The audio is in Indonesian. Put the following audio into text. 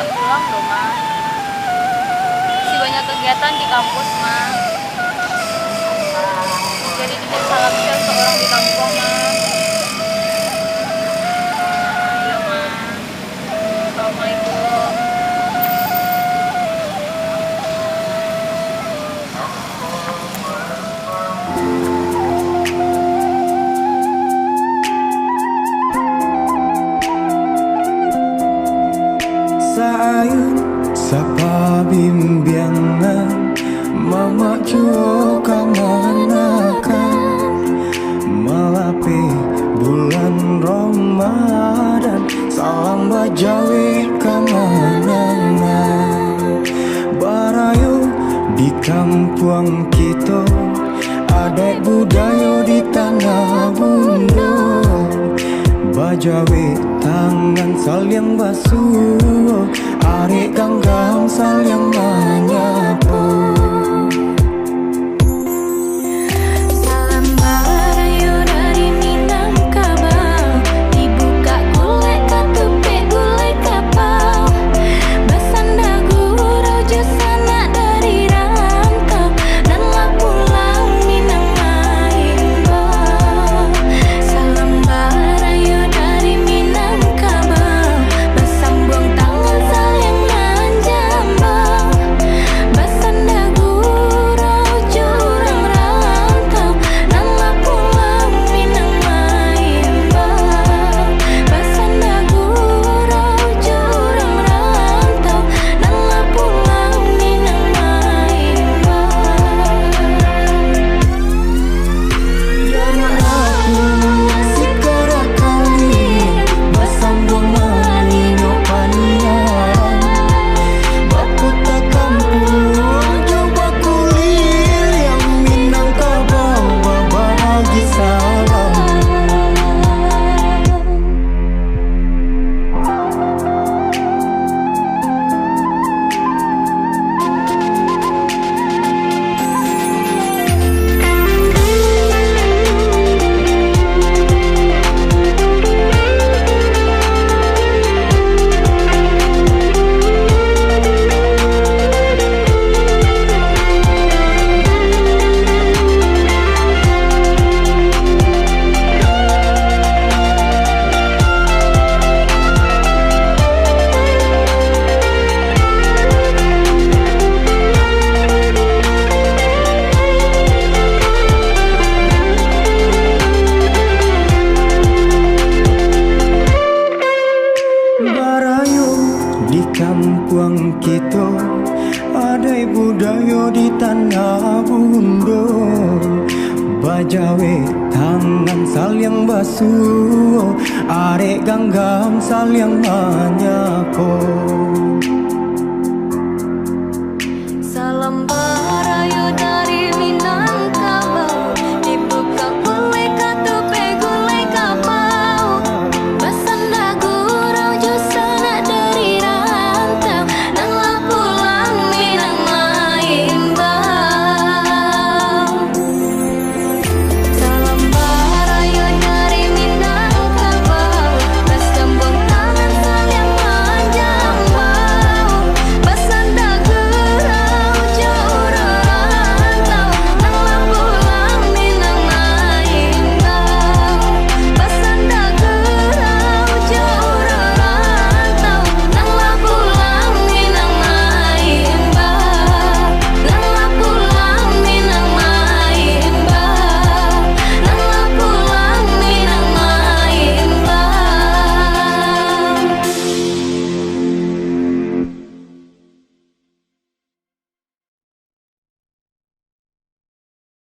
tak pulang loh ma. Masih banyak kegiatan di kampus ma. Jadi titip salam share ke orang di kampung ma. Iya ma. Assalamualaikum. Sayang sapa bimbingan mama juga manakan melapi bulan Ramadan salam bajawi kamanana barayo di kampung kita adek budaya di tanah bundo bajawe tangan saling basuh arek ganggang saling menyapu. Salam barayo dari Minangkabau, dibuka gulai katupek gulai kapau, basanda gurau jusana dari rantau, dan lah pulang Minang Maimbo. Salam barayo dari Minangkabau, basambung tangan saling menjambau, basanda gurau jurang rantau, dan lah pulang Minang Maimbo. Basanda gurau jurang rantau, dan lah pulang Minang Maimbo. Dan aku sekarang kali bersambung menino panian waktu tak kampung coba kulir yang Minangkabau berbagi salam. Barayo di kampung kita ada budaya di tanah bundo bajawe tangan saling basuh arek ganggam saling menyapa. Salam barayo dari